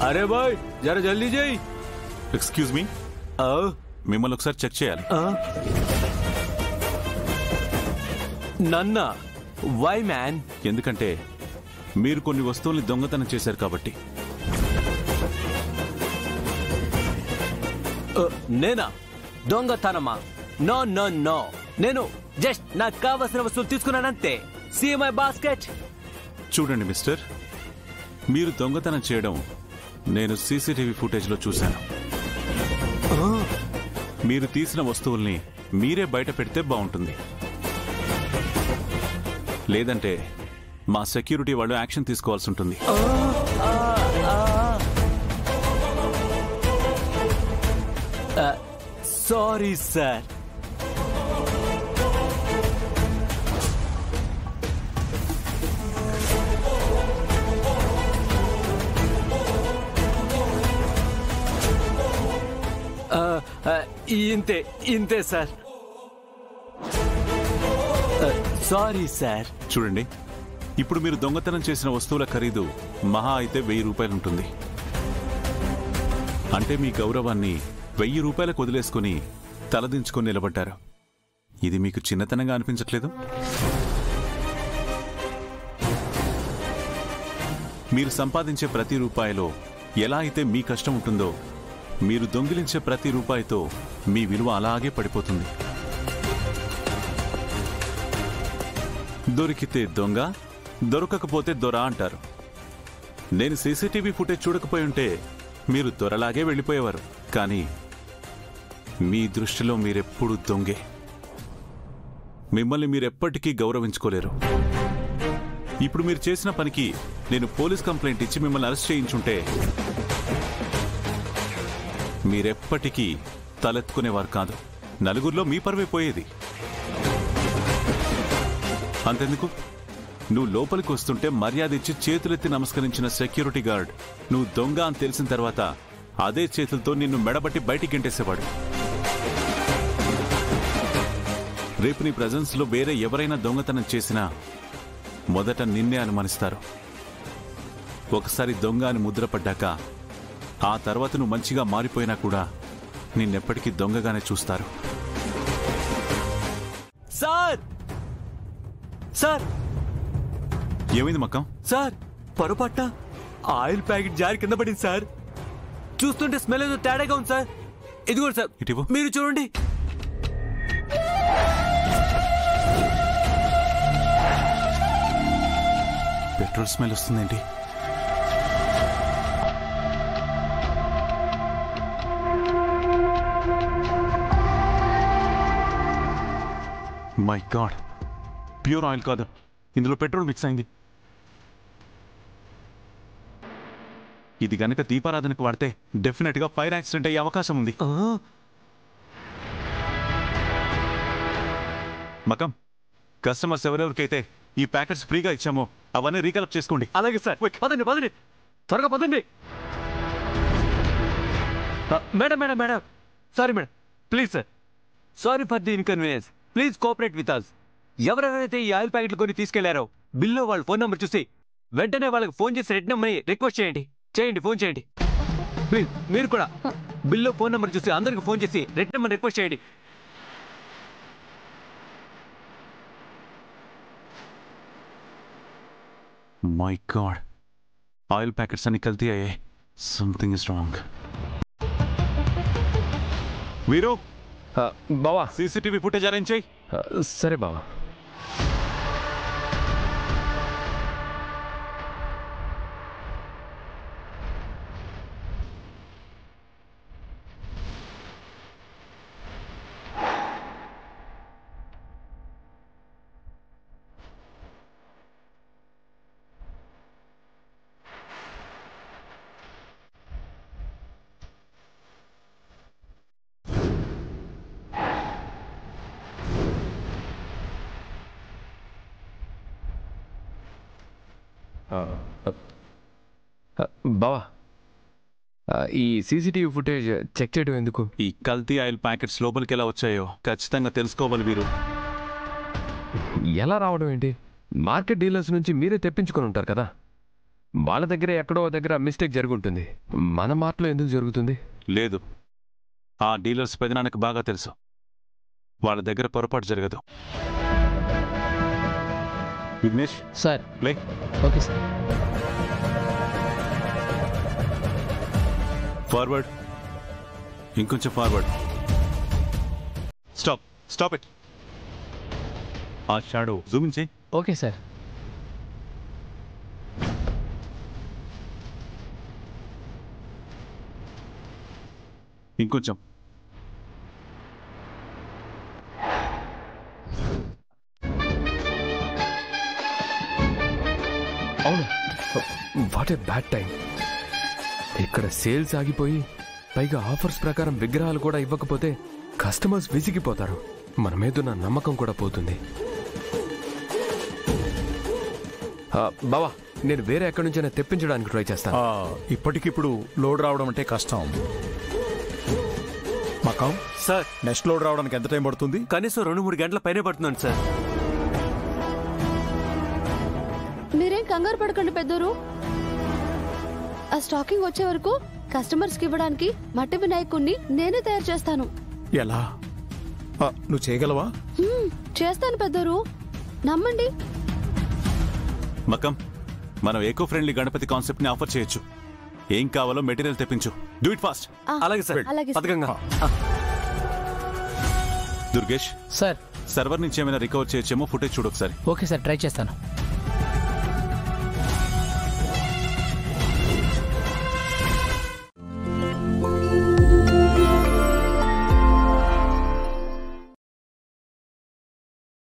అరే బాయ్ జర జల్దీ చేయి. ఎక్స్క్యూజ్ మీ, మిమ్మల్ని ఒకసారి చెక్ చేయాలి. నన్నా? Why man? ఎందుకంటే మీరు కొన్ని వస్తువుల్ని దొంగతనం చేశారు కాబట్టి. నేనా దొంగతనమా? నో నో నో, నేను జస్ట్ నాకు కావలసిన వస్తువులు తీసుకున్నానంతే. See my basket. చూడండి మిస్టర్, మీరు దొంగతనం చేయడం నేను సీసీటీవీ ఫుటేజ్లో చూశాను. మీరు తీసిన వస్తువుల్ని మీరే బయట పెడితే బాగుంటుంది. లేదంటే మా సెక్యూరిటీ వాళ్ళు యాక్షన్ తీసుకోవాల్సి ఉంటుంది. Sorry sir. ఇంతే ఇంతే సార్. Sorry sir. చూడండి, ఇప్పుడు మీరు దొంగతనం చేసిన వస్తువుల ఖరీదు మహా అయితే 1000 రూపాయలు ఉంటుంది. అంటే మీ గౌరవాన్ని 1000 రూపాయలకు వదిలేసుకుని తలదించుకొని నిలబడ్డారు. ఇది మీకు చిన్నతనంగా అనిపించట్లేదు? మీరు సంపాదించే ప్రతి రూపాయిలో ఎలా అయితే మీ కష్టం ఉంటుందో, మీరు దొంగిలించే ప్రతి రూపాయితో మీ విలువ అలాగే పడిపోతుంది. దొరికితే దొంగ, దొరకకపోతే దొర అంటారు. నేను సీసీటీవీ ఫుటేజ్ చూడకపోయి ఉంటే మీరు దొరలాగే వెళ్ళిపోయేవారు. కానీ మీ దృష్టిలో మీరెప్పుడు దొంగే. మిమ్మల్ని మీరెప్పటికీ గౌరవించుకోలేరు. ఇప్పుడు మీరు చేసిన పనికి నేను పోలీస్ కంప్లైంట్ ఇచ్చి మిమ్మల్ని అరెస్ట్ చేయించుంటే మీరెప్పటికీ తలెత్తుకునేవారు కాదు. నలుగురిలో మీ పరువే పోయేది. అంతెందుకు, నువ్వు లోపలికి వస్తుంటే మర్యాద ఇచ్చి చేతులెత్తి నమస్కరించిన సెక్యూరిటీ గార్డ్ నువ్వు దొంగ అని తెలిసిన తర్వాత అదే చేతులతో నిన్ను మెడబట్టి బయటికి గెంటేసేవాడు. రేపు నీ ప్రెజెన్స్ లో వేరే ఎవరైనా దొంగతనం చేసినా మొదట నిన్నే అనుమానిస్తారు. ఒకసారి దొంగ అని ముద్రపడ్డాక ఆ తర్వాత నువ్వు మంచిగా మారిపోయినా కూడా నిన్నెప్పటికీ దొంగగానే చూస్తారు. Sir sir. ఏమైంది మక్కం? సార్, పొరపాటున ఆయిల్ ప్యాకెట్ జారి కింద పడింది సార్. చూస్తుంటే స్మెల్ ఏదో తేడాగా ఉంది సార్. ఇదిగోండి సార్, ఇటివో. మీరు చూడండి. పెట్రోల్ స్మెల్ వస్తుందేంటి? మై గాడ్, ప్యూర్ ఆయిల్ కాదు, ఇందులో పెట్రోల్ మిక్స్ అయింది. ఇది గనక దీపారాధనకు వాడితే డెఫినెట్ గా ఫైర్ యాక్సిడెంట్ అయ్యే అవకాశం ఉంది. మకం, కస్టమర్స్ ఎవరెవరికైతే ఈ ప్యాకెట్స్ ఫ్రీగా ఇచ్చామో అవన్నీ రీకలెక్ట్ చేసుకోండి. అలాగే సార్. పదండి పదండి, త్వరగా పదండి. Madam madam madam, sorry madam, please sir, sorry for the inconvenience. Please cooperate with us. ఎవరెవరైతే ఈ ఆయిల్ ప్యాకెట్లు కొని తీసుకెళ్లారో బిల్లో వాళ్ళ ఫోన్ నెంబర్ చూసి వెంటనే వాళ్ళకి ఫోన్ చేసి రిటర్న్ ఇమ్మని రిక్వెస్ట్ చేయండి. ఫోన్ చేయండి ప్లీజ్. మీరు కూడా బిల్లో ఫోన్ నెంబర్ చూసి అందరికి ఫోన్ చేసి రిటర్న్ ఇమ్మని రిక్వెస్ట్ చేయండి. మై గాడ్, ఆయిల్ ప్యాకెట్స్ అన్ని కల్తీ అయ్యాయి. Something is wrong. వీరు, బావా సీసీటీవీ ఫుటేజ్ అరేంజ్ చేయి. సరే బావా. బావా, ఈ సీసీటీవీ ఫుటేజ్ చెక్ చేయడం ఎందుకు? ఈ కల్తీ ఆయిల్ ప్యాకెట్స్ లోపలికి ఎలా వచ్చాయో ఖచ్చితంగా తెలుసుకోవాలి వీరు. ఎలా రావడం ఏంటి? మార్కెట్ డీలర్స్ నుంచి మీరే తెప్పించుకొని ఉంటారు కదా. వాళ్ళ దగ్గర ఎక్కడో దగ్గర మిస్టేక్ జరుగుంటుంది, మన మార్ట్లో ఎందుకు జరుగుతుంది? లేదు, ఆ డీలర్స్ పెదనానికి బాగా తెలుసు, వాళ్ళ దగ్గర పొరపాటు జరగదు. Vignesh sir. Play. Okay sir. Forward, ఇంకొంచెం ఫార్వర్డ్. Stop, stop it. ఆ షాడో జూమ్ ఇన్ చేయి. Okay sir. ఇంకొంచెం. అవును, వాట్ ఏ బ్యాడ్ టైం. ఇక్కడ సేల్స్ ఆగిపోయి పైగా ఆఫర్స్ ప్రకారం విగ్రహాలు కూడా ఇవ్వకపోతే కస్టమర్స్ విసిగిపోతారు, మన మీదున్న నమ్మకం కూడా పోతుంది. బావా, నేను వేరే ఎక్కడి నుంచైనా తెప్పించడానికి ట్రై చేస్తాను. ఇప్పటికిప్పుడు లోడ్ రావడం అంటే కష్టం. మకాం సార్, నెక్స్ట్ లోడ్ రావడానికి ఎంత టైం పడుతుంది? కనీసం 2-3 గంటల పైనే పడుతుందండి సార్. మీరేం కంగారు పడకండి పెద్దోరు. ఆ స్టాకింగ్ వచ్చే వరకు కస్టమర్స్కి ఇవ్వడానికి మట్టి వినాయకుణ్ణి నేనే తయారు చేస్తాను. ఎలా? నువ్వు చేయగలవా? చేస్తాను పెద్దోరు, నమ్మండి. మకం, మనం ఎకో ఫ్రెండ్లీ గణపతి కాన్సెప్ట్ ని ఆఫర్ చేయొచ్చు. ఏం కావాలో మెటీరియల్ తెప్పించు. Do it fast. అలాగే సార్, అలాగే సార్. పథకంగా. దుర్గేష్ సార్. సర్వర్ నుంచి ఏమైనా రికవర్ చేయొచ్చేమో ఫుటేజ్ చూడు ఒకసారి. ఓకే సార్, ట్రై చేస్తాను.